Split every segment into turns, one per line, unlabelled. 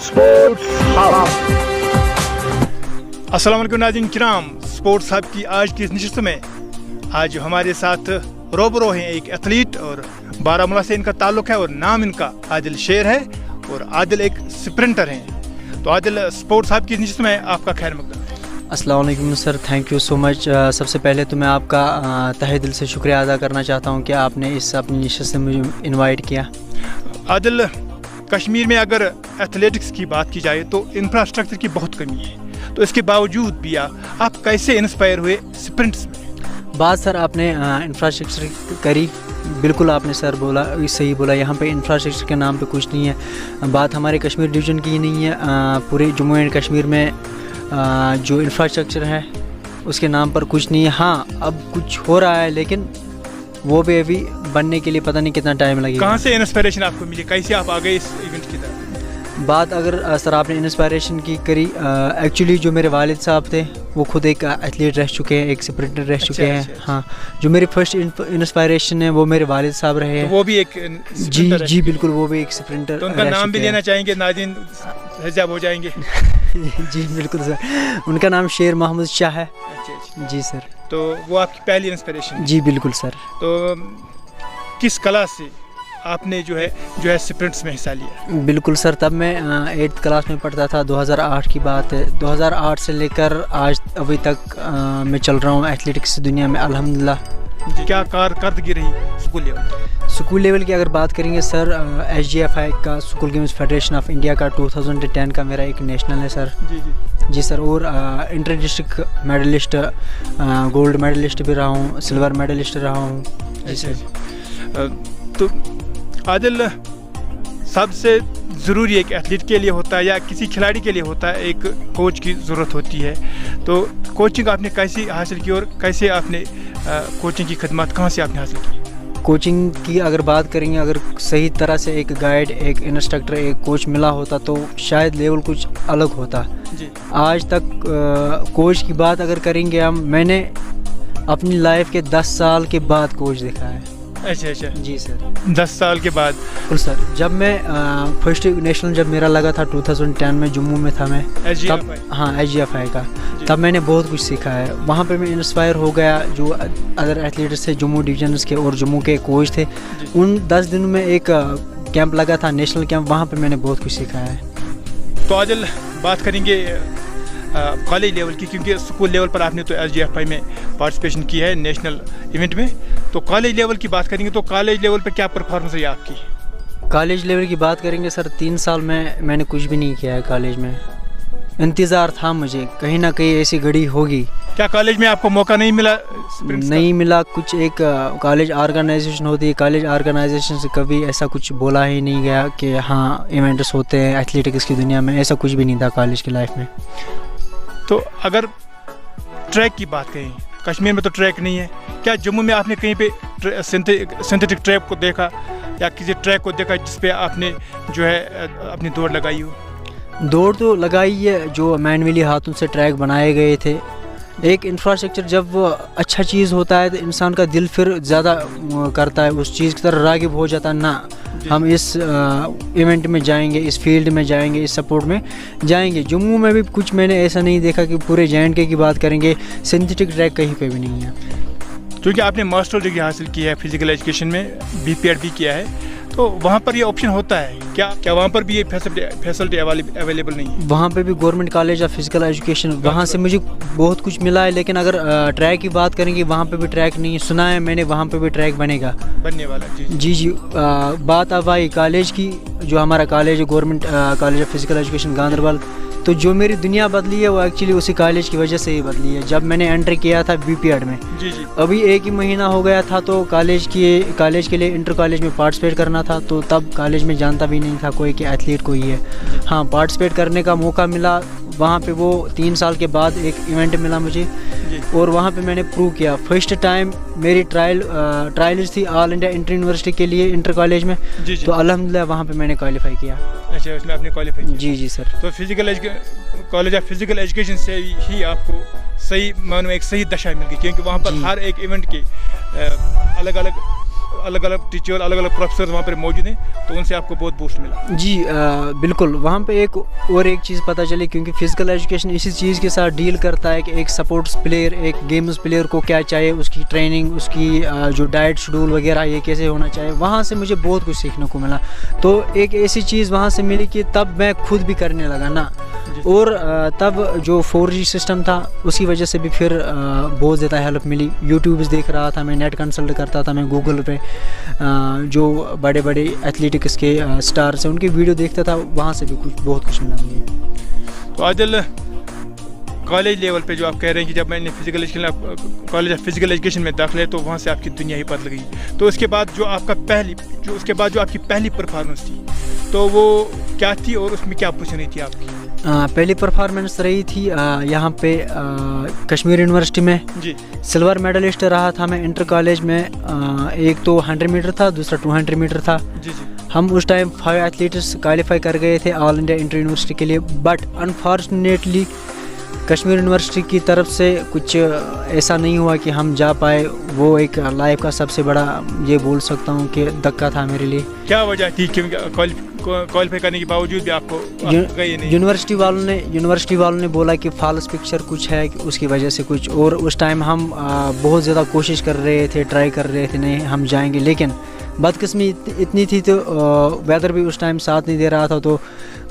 अस्सलाम वालेकुम नाज़रीन किराम, स्पोर्ट्स हब की आज की इस नशिस्त में आज हमारे साथ रोबरो हैं एक एथलीट और बारामूला से इनका ताल्लुक़ है और नाम इनका आदिल शेर है और आदिल एक स्प्रिंटर हैं। तो आदिल, स्पोर्ट्स हब की इस नशिस्त में आपका खैर मकदम।
अस्सलाम वालेकुम sir, thank you so much. सबसे पहले तो मैं आपका तहे दिल से शुक्रिया अदा करना चाहता हूँ कि आपने इस अपनी नशिस्त से मुझे इनवाइट किया।
आदिल, कश्मीर में अगर एथलेटिक्स की बात की जाए तो इंफ्रास्ट्रक्चर की बहुत कमी है, तो इसके बावजूद भी आप कैसे इंस्पायर हुए स्प्रिंट्स में?
बात सर आपने इंफ्रास्ट्रक्चर करी, बिल्कुल आपने सर बोला, सही बोला। यहाँ पे इंफ्रास्ट्रक्चर के नाम पे कुछ नहीं है। बात हमारे कश्मीर डिवीज़न की ही नहीं है, पूरे जम्मू एंड कश्मीर में जो इंफ्रास्ट्रक्चर है उसके नाम पर कुछ नहीं है। हाँ, अब कुछ हो रहा है लेकिन वो भी अभी बनने के लिए पता नहीं कितना टाइम लगेगा।
कहाँ से इंस्पिरेशन आपको मिली, कैसे आप आ गए इस इवेंट की तरफ?
बात अगर सर आपने इंस्पायरेशन की करी, एक्चुअली जो मेरे वालिद साहब थे वो खुद एक एथलीट रह चुके हैं, एक स्प्रिंटर रह चुके हैं।
अच्छा।
हाँ, जो मेरी फर्स्ट इंस्पायरेशन है वो मेरे वालिद साहब रहे हैं।
तो वो भी एक
जी बिल्कुल, वो भी एक स्प्रिंटर।
तो उनका नाम भी लेना चाहेंगे, नाज़रीन हिजाब हो जाएंगे।
जी बिल्कुल सर, उनका नाम शेर मोहम्मद शाह है।
अच्छा।
जी सर।
तो वो आपकी पहली इंस्पिरेशन?
जी बिल्कुल सर।
तो किस कला से आपने जो है स्प्रिंट्स में हिस्सा लिया?
बिल्कुल सर, तब मैं 8th क्लास में पढ़ता था, 2008 की बात है। 2008 से लेकर आज अभी तक मैं चल रहा हूँ एथलेटिक्स दुनिया में, अल्हम्दुलिल्लाह।
क्या कारकर्दगी रही स्कूल लेवल?
स्कूल लेवल की अगर बात करेंगे सर, SGFI का school games federation of India का 2010 का मेरा एक नेशनल है सर। जी सर। और inter district medalist, gold medalist भी रहा हूँ, सिल्वर मेडलिस्ट रहा हूँ। जी सर।
तो आदिल, सबसे ज़रूरी एक एथलीट के लिए होता है या किसी खिलाड़ी के लिए होता है, एक कोच की ज़रूरत होती है। तो कोचिंग आपने कैसी हासिल की और कैसे आपने कोचिंग की खदमात कहाँ से आपने हासिल की?
कोचिंग की अगर बात करेंगे, अगर सही तरह से एक गाइड, एक इंस्ट्रक्टर, एक कोच मिला होता तो शायद लेवल कुछ अलग होता जी। आज तक कोच की बात अगर करेंगे हम, मैंने अपनी लाइफ के 10 साल के बाद कोच देखा है।
अच्छा।
जी सर।
10 साल के बाद?
बिल्कुल सर। जब मैं फर्स्ट नेशनल जब मेरा लगा था 2010 में, जम्मू में था मैं तब। हाँ, SGFI का। तब मैंने बहुत कुछ सीखा है वहाँ पे। मैं इंस्पायर हो गया, जो अदर एथलीट्स थे जम्मू डिवीजन्स के और जम्मू के कोच थे, उन 10 दिनों में एक कैंप लगा था, नेशनल कैंप, वहाँ पे मैंने बहुत कुछ सीखा है।
तो आदिल, बात करेंगे कॉलेज लेवल की, क्योंकि स्कूल लेवल पर आपने तो SGFI में पार्टिसिपेशन की है नेशनल इवेंट में। तो कॉलेज लेवल की बात करेंगे तो कॉलेज लेवल पर क्या परफॉर्मेंस है आपकी?
कॉलेज लेवल की बात करेंगे सर, 3 साल में मैंने कुछ भी नहीं किया है कॉलेज में। इंतज़ार था मुझे, कहीं ना कहीं ऐसी घड़ी होगी। क्या
कॉलेज में आपको मौका नहीं मिला?
नहीं मिला। कुछ एक कॉलेज ऑर्गेनाइजेशन होती है, कॉलेज ऑर्गेनाइजेशन से कभी ऐसा कुछ बोला ही नहीं गया कि हाँ इवेंट्स होते हैं एथलेटिक्स की दुनिया में, ऐसा कुछ भी नहीं था कॉलेज की लाइफ में।
तो अगर ट्रैक की बात करें, कश्मीर में तो ट्रैक नहीं है, क्या जम्मू में आपने कहीं पे सिंथेटिक ट्रैक को देखा या किसी ट्रैक को देखा जिस पे आपने जो है अपनी दौड़ लगाई हो?
दौड़ तो लगाई है, जो मैनुअली हाथों से ट्रैक बनाए गए थे। एक इंफ्रास्ट्रक्चर जब अच्छा चीज़ होता है तो इंसान का दिल फिर ज़्यादा करता है, उस चीज़ की तरफ राग़िब हो जाता है ना, हम इस इवेंट में जाएंगे, इस फील्ड में जाएंगे, इस सपोर्ट में जाएंगे। जम्मू में भी कुछ मैंने ऐसा नहीं देखा कि पूरे J&K की बात करेंगे, सिंथेटिक ट्रैक कहीं पे भी नहीं है।
क्योंकि आपने मास्टर डिग्री हासिल की है फिजिकल एजुकेशन में, BPED भी किया है, तो वहाँ पर ये ऑप्शन होता है क्या वहाँ पर भी ये फैसिलिटी अवेलेबल नहीं है? वहाँ
पे भी government college of physical education, वहाँ से मुझे बहुत कुछ मिला है। लेकिन अगर ट्रैक की बात करेंगे, वहाँ पे भी ट्रैक नहीं है। सुना है मैंने वहाँ पे भी ट्रैक बनने
वाला।
जी। बात अब आई कॉलेज की, जो हमारा कॉलेज है government college of physical education Ganderbal, तो जो मेरी दुनिया बदली है वो एक्चुअली उसी कॉलेज की वजह से ही बदली है। जब मैंने एंटर किया था BPED में, जी। अभी 1 ही महीना हो गया था, तो कॉलेज के लिए इंटर कॉलेज में पार्टिसिपेट करना था, तो तब कॉलेज में जानता भी नहीं था कोई कि एथलीट कोई है। हाँ, पार्टिसिपेट करने का मौका मिला वहाँ पे, वो 3 साल के बाद एक इवेंट मिला मुझे और वहाँ पे मैंने प्रूव किया। फर्स्ट टाइम मेरी ट्रायल्स थी ऑल इंडिया इंटर यूनिवर्सिटी के लिए इंटर कॉलेज में, तो अल्हम्दुलिल्लाह वहाँ पे मैंने क्वालिफाई किया।
अच्छा, उसमें आपने क्वालिफाई किया? जी
सर।
तो कॉलेज ऑफ फिजिकल एजुकेशन से ही आपको सही मानो एक सही दशा मिल गई, क्योंकि वहाँ पर हर एक इवेंट के अलग अलग अलग अलग टीचर, अलग अलग प्रोफेसर वहाँ पर मौजूद हैं, तो उनसे आपको बहुत बूस्ट मिला?
जी बिल्कुल, वहाँ पे एक चीज़ पता चली, क्योंकि फ़िज़िकल एजुकेशन इसी चीज़ के साथ डील करता है कि एक स्पोर्ट्स प्लेयर, एक गेम्स प्लेयर को क्या चाहिए, उसकी ट्रेनिंग, उसकी जो डाइट शेड्यूल वगैरह ये कैसे होना चाहिए। वहाँ से मुझे बहुत कुछ सीखने को मिला। तो एक ऐसी चीज़ वहाँ से मिली कि तब मैं खुद भी करने लगा ना, और तब जो 4G सिस्टम था उसकी वजह से भी फिर बहुत ज़्यादा हेल्प मिली। यूट्यूब्स देख रहा था मैं, नेट कंसल्ट करता था मैं, गूगल पे जो बड़े बड़े एथलेटिक्स के स्टार्स हैं उनकी वीडियो देखता था, वहाँ से भी बहुत कुछ मिला मुझे।
तो आदिल, कॉलेज लेवल पे जो आप कह रहे हैं कि जब मैंने कॉलेज ऑफ फिजिकल एजुकेशन में दाखिला है तो वहाँ से आपकी दुनिया ही बदल गई। तो उसके बाद जो आपकी पहली परफॉर्मेंस थी तो वो क्या थी और उसमें क्या पोजीशन रही थी आपकी?
पहली परफॉर्मेंस रही थी यहाँ पे कश्मीर यूनिवर्सिटी में।
जी।
सिल्वर मेडलिस्ट रहा था मैं इंटर कॉलेज में। एक तो 100 मीटर था, दूसरा 200 मीटर था।
जी जी।
हम उस टाइम 5 एथलीट्स क्वालिफाई कर गए थे ऑल इंडिया इंटर यूनिवर्सिटी के लिए, बट अनफॉर्चुनेटली कश्मीर यूनिवर्सिटी की तरफ से कुछ ऐसा नहीं हुआ कि हम जा पाए। वो एक लाइफ का सबसे बड़ा, ये बोल सकता हूँ कि धक्का था मेरे लिए।
क्या वजह थी क्योंकि क्वालिफाई करने के बावजूद भी आपको गए नहीं?
यूनिवर्सिटी वालों ने बोला कि फॉल्स पिक्चर कुछ है, कि उसकी वजह से कुछ, और उस टाइम हम बहुत ज़्यादा कोशिश कर रहे थे, ट्राई कर रहे थे, नहीं हम जाएंगे, लेकिन बदकिस्मती इतनी थी तो वेदर भी उस टाइम साथ नहीं दे रहा था, तो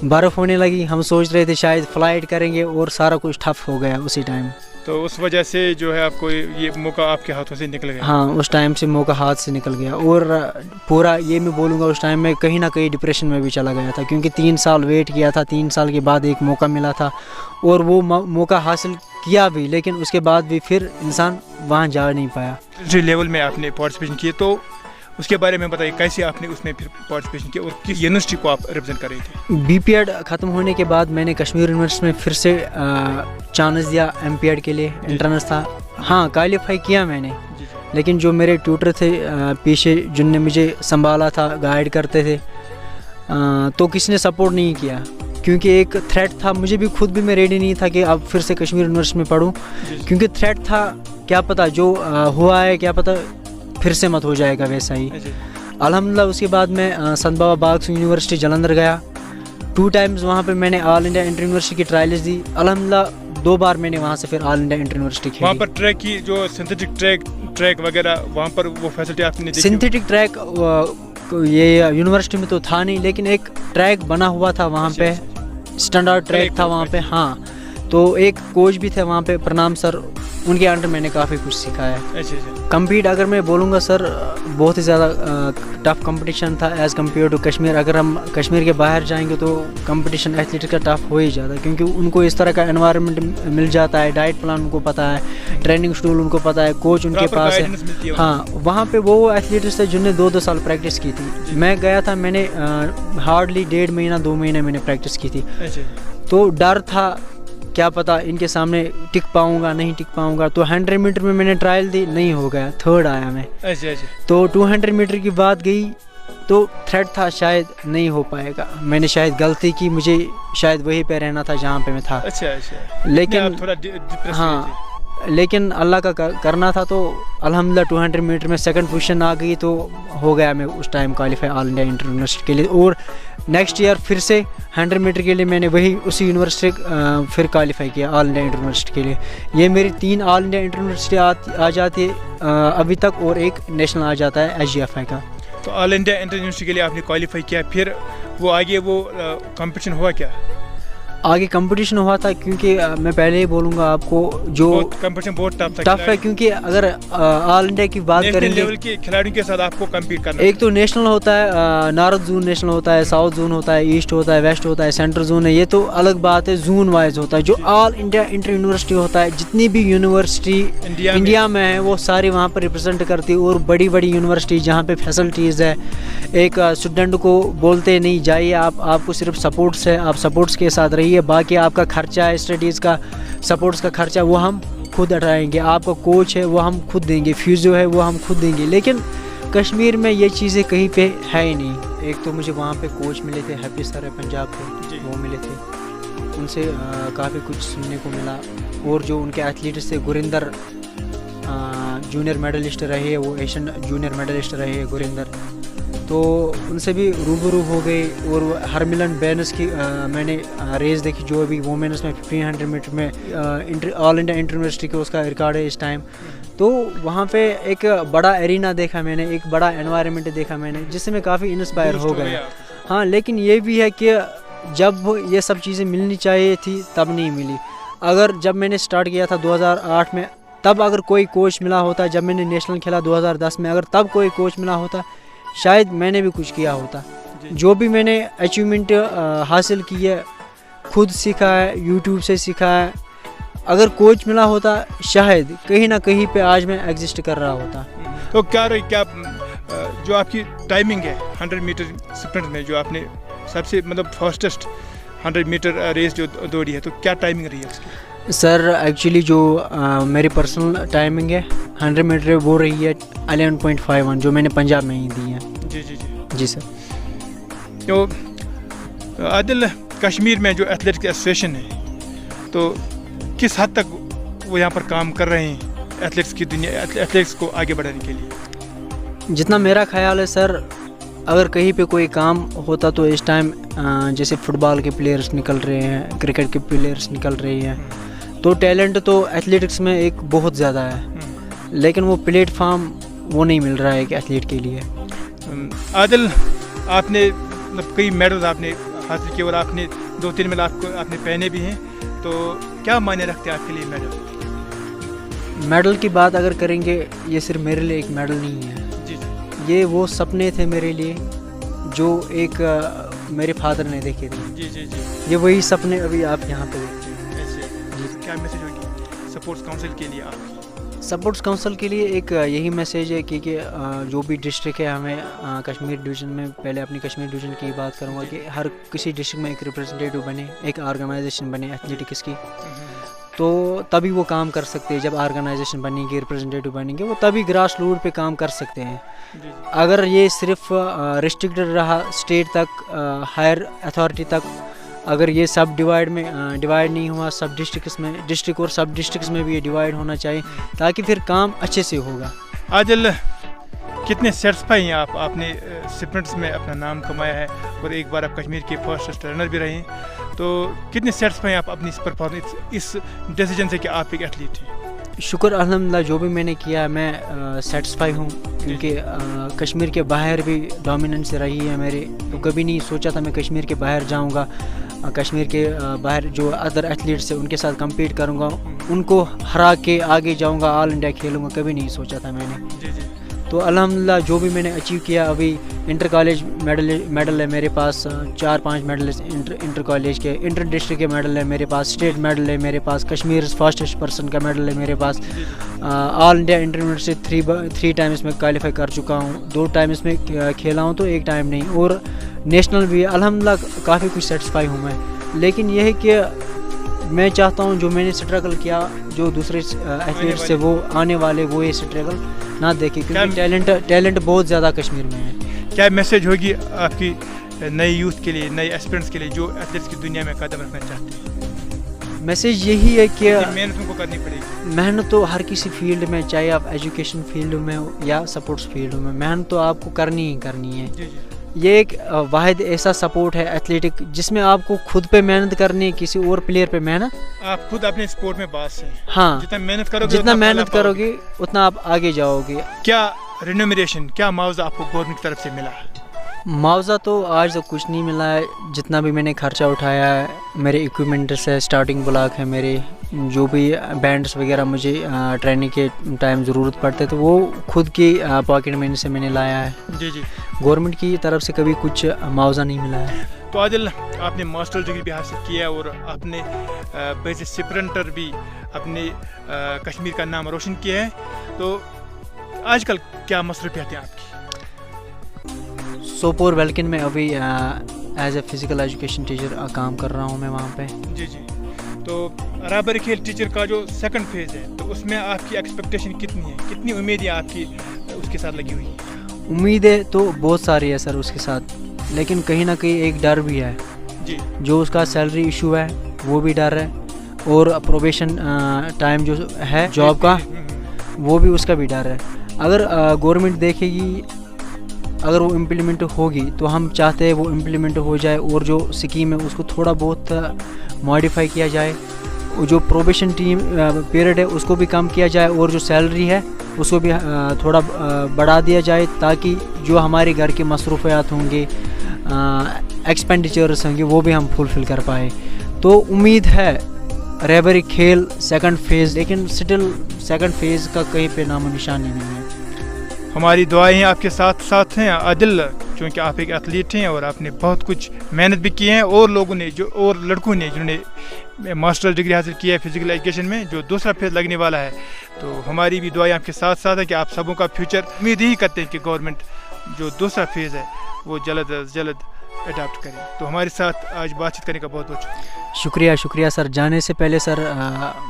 बर्फ़ होने लगी। हम सोच रहे थे शायद फ़्लाइट करेंगे और सारा कुछ ठप हो गया उसी टाइम।
तो उस वजह से जो है आपको ये मौका आपके हाथों से निकल गया?
हाँ, उस टाइम से मौका हाथ से निकल गया, और पूरा ये मैं बोलूँगा उस टाइम में कहीं ना कहीं डिप्रेशन में भी चला गया था, क्योंकि 3 साल वेट किया था, 3 साल के बाद एक मौका मिला था और वो मौका हासिल किया भी, लेकिन उसके बाद भी फिर इंसान वहाँ जा नहीं पाया।
जो लेवल में आपने पार्टिसिपेशन किए तो उसके बारे में बताइए, कैसे आपने उसमें फिर पार्टिसिपेशन किया और किस यूनिवर्सिटी को आप रिप्रेजेंट कर रहे थे?
बीपीएड ख़त्म होने के बाद मैंने कश्मीर यूनिवर्सिटी में फिर से चांस दिया एमपीएड के लिए, एंट्रेंस था। हाँ, क्वालिफाई किया मैंने, लेकिन जो मेरे ट्यूटर थे पीछे जिनने मुझे संभाला था, गाइड करते थे, तो किसी ने सपोर्ट नहीं किया, क्योंकि एक थ्रेट था। मुझे भी खुद भी मैं रेडी नहीं था कि अब फिर से कश्मीर यूनिवर्सिटी में पढूं, क्योंकि थ्रेट था, क्या पता जो हुआ है क्या पता फिर से मत हो जाएगा वैसा ही। अल्हम्दुलिल्लाह उसके बाद मैं संत बाबा बाग सिंह यूनिवर्सिटी जलंधर गया। 2 टाइम्स वहाँ पे मैंने ऑल इंडिया इंटर यूनिवर्सिटी की ट्रायल्स दी। अल्हम्दुलिल्लाह 2 बार मैंने वहाँ से फिर ऑल इंडिया इंटर यूनिवर्सिटी खेली।
वहाँ पर ट्रैक की जो सिंथेटिक ट्रैक वगैरह वहाँ पर वो फैसिलिटी आपने देखी?
सिंथेटिक ट्रैक ये यूनिवर्सिटी में तो था नहीं, लेकिन एक ट्रैक बना हुआ था वहाँ पे, स्टैंडर्ड ट्रैक था वहाँ पे। हाँ, तो एक कोच भी थे वहाँ पे, प्रणाम सर, उनके अंडर मैंने काफ़ी कुछ सीखा है। कम्पीट अगर मैं बोलूँगा सर, बहुत ही ज़्यादा टफ कंपटीशन था एज़ कम्पेयर टू कश्मीर। अगर हम कश्मीर के बाहर जाएंगे तो कंपटीशन एथलीट का टफ हो ही जाता है, क्योंकि उनको इस तरह का एनवायरनमेंट मिल जाता है, डाइट प्लान उनको पता है, ट्रेनिंग शेड्यूल उनको पता है, कोच उनके पास है। हाँ, वहाँ पे वो एथलीट्स थे जिनने 2-2 साल प्रैक्टिस की थी। मैं गया था, मैंने हार्डली 1.5 महीना 2 महीने मैंने प्रैक्टिस की थी, तो डर था क्या पता इनके सामने टिक पाऊंगा नहीं टिक पाऊंगा। तो 100 मीटर में मैंने ट्रायल दी, नहीं हो गया, 3rd आया मैं। तो 200 मीटर की बात गई तो थ्रेट था शायद नहीं हो पाएगा। मैंने शायद गलती की, मुझे शायद वहीं पे रहना था जहाँ पे मैं था। लेकिन हाँ, लेकिन अल्लाह का करना था, तो अल्हम्दुलिल्लाह 200 मीटर में 2nd पोजीशन आ गई, तो हो गया मैं उस time qualify all India inter university के लिए। और नेक्स्ट ईयर फिर से 100 मीटर के लिए मैंने वही उसी यूनिवर्सिटी फिर क्वालिफाई किया ऑल इंडिया इंटर यूनिवर्सिटी के लिए। ये मेरी 3 ऑल इंडिया इंटर यूनिवर्सिटी आ जाती है अभी तक, और एक नेशनल आ जाता है SGFI का।
तो ऑल इंडिया इंटर यूनिवर्सिटी के लिए आपने क्वालिफाई किया, फिर वो आगे वो कंपटीशन हुआ क्या?
आगे कंपटीशन हुआ था, क्योंकि मैं पहले ही बोलूँगा आपको, जो
कंपटीशन बहुत टफ
है, क्योंकि अगर ऑल इंडिया की बात करेंगे,
लेवल के खिलाड़ियों के साथ आपको कम्पीट करना है।
एक तो नेशनल होता है, नॉर्थ जोन नेशनल होता है, साउथ जोन होता है, ईस्ट होता है, वेस्ट होता है, सेंट्रल जोन है, ये तो अलग बात है। जोन वाइज होता है। जो ऑल इंडिया इंटर यूनिवर्सिटी होता है, जितनी भी यूनिवर्सिटी इंडिया में है वो सारी वहाँ पर रिप्रेजेंट करती है। और बड़ी बड़ी यूनिवर्सिटी जहाँ पे फैसिलिटीज़ है, एक स्टूडेंट को बोलते नहीं जाइए आपको सिर्फ सपोर्ट्स है, आप सपोर्ट्स के साथ रहिए, बाकी आपका खर्चा है, स्टडीज़ का, सपोर्ट्स का खर्चा वो हम खुद उठाएंगे, आपका कोच है वो हम खुद देंगे, फिजियो है वो हम खुद देंगे। लेकिन कश्मीर में ये चीज़ें कहीं पे है ही नहीं। एक तो मुझे वहाँ पे कोच मिले थे, हैप्पी सर है पंजाब के, वो मिले थे, उनसे काफ़ी कुछ सुनने को मिला। और जो उनके एथलीट्स थे, गुरिंदर जूनियर मेडलिस्ट रहे हैं, वो एशियन जूनियर मेडलिस्ट रहे हैं गुरिंदर, तो उनसे भी रूबरू हो गए। और हरमिलन बैनस की मैंने रेस देखी जो अभी वोमेन्स में 1500 मीटर में ऑल इंडिया इंटर यूनिवर्सिटी का उसका रिकॉर्ड है इस टाइम। तो वहाँ पे एक बड़ा एरिना देखा मैंने, एक बड़ा एनवायरनमेंट देखा मैंने, जिससे मैं काफ़ी इंस्पायर हो गया। हाँ, लेकिन ये भी है कि जब ये सब चीज़ें मिलनी चाहिए थी तब नहीं मिली। अगर जब मैंने स्टार्ट किया था 2008 में, तब अगर कोई कोच मिला होता, जब मैंने नेशनल खेला 2010 में, अगर तब कोई कोच मिला होता शायद मैंने भी कुछ किया होता। जो भी मैंने अचीवमेंट हासिल की है खुद सीखा है, यूट्यूब से सीखा है। अगर कोच मिला होता शायद कहीं ना कहीं पे आज मैं एग्जिस्ट कर रहा होता।
तो क्या जो आपकी टाइमिंग है 100 मीटर स्प्रिंट में, जो आपने सबसे मतलब फास्टेस्ट 100 मीटर रेस जो दौड़ी है, तो क्या टाइमिंग रही है उसकी?
सर एक्चुअली जो मेरी पर्सनल टाइमिंग है 100 मीटर वो रही है 11.51, जो मैंने पंजाब में ही दी है।
जी जी जी
जी सर।
तो आदिल, कश्मीर में जो एथलेटिक्स की एसोसिएशन है, तो किस हद तक वो यहाँ पर काम कर रहे हैं एथलेटिक्स को आगे बढ़ाने के लिए?
जितना मेरा ख्याल है सर, अगर कहीं पे कोई काम होता तो इस टाइम जैसे फुटबॉल के प्लेयर्स निकल रहे हैं, क्रिकेट के प्लेयर्स निकल रहे हैं, तो टैलेंट तो एथलेटिक्स में एक बहुत ज़्यादा है, लेकिन वो प्लेटफॉर्म वो नहीं मिल रहा है एक एथलीट के लिए।
आदिल, आपने मतलब कई मेडल्स आपने हासिल किए और आपने 2-3 मेडल आपने पहने भी हैं, तो क्या मायने रखते हैं आपके लिए मेडल?
मेडल की बात अगर करेंगे, ये सिर्फ मेरे लिए एक मेडल नहीं है
जी,
ये वो सपने थे मेरे लिए जो एक मेरे फादर ने देखे थे।
जी जी जी,
ये वही सपने अभी आप यहाँ पे देखते हैं।
ऐसे जी, क्या मैसेज होगी स्पोर्ट्स काउंसिल के लिए आपकी?
स्पोर्ट्स काउंसिल के लिए एक यही मैसेज है कि जो भी डिस्ट्रिक्ट है, हमें कश्मीर डिवीज़न में, पहले अपनी कश्मीर डिवीज़न की बात करूँगा कि हर किसी डिस्ट्रिक्ट में एक रिप्रेजेंटेटिव बने, एक ऑर्गेनाइजेशन बने एथलेटिक्स की, तो तभी वो काम कर सकते हैं। जब ऑर्गेनाइजेशन बनेगी, रिप्रेजेंटेटिव बनेंगे, वो तभी ग्रास रूट पे काम कर सकते हैं। अगर ये सिर्फ रिस्ट्रिक्टेड रहा स्टेट तक, हायर अथॉरिटी तक, अगर ये सब डिवाइड नहीं हुआ, सब डिस्ट्रिक्ट्स में, डिस्ट्रिक्ट और सब डिस्ट्रिक्ट्स में भी ये डिवाइड होना चाहिए, ताकि फिर काम अच्छे से होगा।
आदिल, कितने सेटिस्फाई हैं आप? आपने स्प्रिंट्स में अपना नाम कमाया है और एक बार आप कश्मीर के फर्स्ट रनर भी रहे हैं, तो कितने सेटिस्फाई हैं आप अपनी इस परफॉर्मेंस, इस डिसीजन से कि आप एक एथलीट हैं?
शुक्र अल्हम्दुलिल्लाह, जो भी मैंने किया मैं सेटिस्फाई हूँ, क्योंकि कश्मीर के बाहर भी डोमिनेंस रही है मेरे, तो कभी नहीं सोचा था मैं कश्मीर के बाहर जाऊँगा, कश्मीर के बाहर जो अदर एथलीट्स हैं उनके साथ compete करूँगा, उनको हरा के आगे जाऊँगा, ऑल इंडिया खेलूँगा, कभी नहीं सोचा था मैंने।
जी जी।
तो अल्हम्दुलिल्लाह जो भी मैंने अचीव किया, अभी इंटर कॉलेज मेडल है मेरे पास, 4-5 मेडल इंटर कॉलेज के, इंटर डिस्ट्रिक्ट के मेडल है मेरे पास, स्टेट मेडल है मेरे पास, कश्मीर फास्टेस्ट पर्सन का मेडल है मेरे पास, all India inter university 3 times में क्वालिफाई कर चुका हूँ, 2 टाइम्स में खेला हूँ, तो 1 टाइम नहीं, और नेशनल भी अल्हम्दुलिल्लाह काफ़ी कुछ सेटिस्फाई हूँ मैं। लेकिन यह है कि मैं चाहता हूँ जो मैंने स्ट्रगल किया, जो दूसरे एथलीट से वो आने वाले वो ये स्ट्रगल ना देखें, क्योंकि टैलेंट बहुत ज़्यादा कश्मीर में है।
क्या मैसेज होगी आपकी नए यूथ के लिए, नए एस्पिरेंट्स के लिए जो एथलेट्स की दुनिया में कदम रखना चाहते हैं?
मैसेज यही है कि
मेहनत उनको करनी पड़ेगी।
मेहनत तो हर किसी फील्ड में, चाहे आप एजुकेशन फील्ड में हो या स्पोर्ट्स फील्ड में, मेहनत तो आपको करनी ही करनी है।
जी जी।
ये एक वाहिद ऐसा सपोर्ट है एथलेटिक जिसमें आपको खुद पे मेहनत करनी है, किसी और प्लेयर पे मेहनत
आप खुद अपने स्पोर्ट में बास हैं।
हाँ,
जितना मेहनत
करोगे उतना आप आगे जाओगे।
क्या रिन्यूमरेशन, क्या मुआवजा आपको गवर्नमेंट की तरफ से मिला है?
मुआवजा तो आज तक कुछ नहीं मिला है। जितना भी मैंने खर्चा उठाया है, मेरे इक्विपमेंट से, स्टार्टिंग ब्लॉक है मेरे, जो भी बैंड्स वगैरह मुझे ट्रेनिंग के टाइम ज़रूरत पड़ते तो वो खुद की पॉकेट मनी से मैंने लाया है।
जी जी।
गवर्नमेंट की तरफ से कभी कुछ मुआवजा नहीं मिला है।
तो आदिल, आपने मास्टर डिग्री भी हासिल किया और आपने बेस स्प्रिंटर भी अपने कश्मीर का नाम रोशन किया है, तो आजकल क्या मसरूफियत है आपकी?
सोपोर वेल्किन में अभी as a physical education teacher काम कर रहा हूँ मैं वहाँ पे।
जी जी। तो राबर खेल टीचर का जो सेकंड फेज़ है, तो उसमें आपकी एक्सपेक्टेशन कितनी है, कितनी उम्मीदें आपकी उसके साथ लगी हुई हैं?
उम्मीदें तो बहुत सारी है सर उसके साथ, लेकिन कहीं ना कहीं एक डर भी है
जी। जो
उसका सैलरी इशू है वो भी डर है, और प्रोबेशन टाइम जो है जॉब का وہ بھی اس کا بھی ڈر ہے. اگر گورنمنٹ دیکھے گی, اگر وہ امپلیمنٹ ہوگی تو ہم چاہتے ہیں وہ امپلیمنٹ ہو جائے, اور جو اسکیم ہے اس کو تھوڑا بہت ماڈیفائی کیا جائے, جو پروبیشن پیریڈ ہے اس کو بھی کم کیا جائے, اور جو سیلری ہے اس کو بھی تھوڑا بڑھا دیا جائے, تاکہ جو ہمارے گھر کے مصروفیات ہوں گے, ایکسپینڈیچرس ہوں گے, وہ بھی ہم فلفل کر پائے. تو امید ہے رہبری کھیل سیکنڈ فیز, لیکن سٹل سیکنڈ فیز کا کہیں پہ نام و نشان ہی نہیں ہے.
ہماری دعائیں آپ کے ساتھ ہیں عادل, چونکہ آپ ایک ایتھلیٹ ہیں اور آپ نے بہت کچھ محنت بھی کی ہے, اور لوگوں نے اور لڑکوں نے جنہوں نے ماسٹر ڈگری حاصل کی ہے فزیکل ایجوکیشن میں, جو دوسرا فیز لگنے والا ہے, تو ہماری بھی دعائیں آپ کے ساتھ ہے کہ آپ سبوں کا فیوچر امید ہی کرتے ہیں کہ گورنمنٹ جو دوسرا فیز ہے وہ جلد از جلد اڈاپٹ کریں. تو ہمارے ساتھ آج بات چیت کرنے کا بہت بہت
شکریہ سر. جانے سے پہلے سر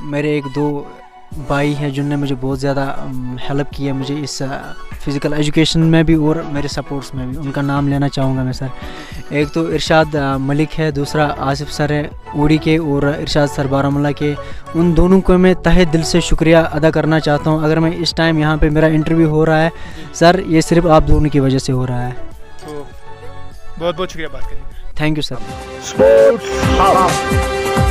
میرے ایک دو بھائی ہیں جن نے مجھے بہت زیادہ ہیلپ کی ہے مجھے اس فزیکل ایجوکیشن میں بھی اور میرے سپورٹس میں بھی. ان کا نام لینا چاہوں گا میں سر. ایک تو ارشاد ملک ہے, دوسرا آصف سر ہے اوڑی کے, اور ارشاد سر بارہمولہ کے. ان دونوں کو میں تہہ دل سے شکریہ ادا کرنا چاہتا ہوں. اگر میں اس ٹائم یہاں پہ میرا انٹرویو ہو رہا ہے سر, یہ صرف آپ دونوں کی وجہ سے ہو رہا ہے.
تو بہت بہت شکریہ بات کریں.
Thank you sir.
Sports Hub.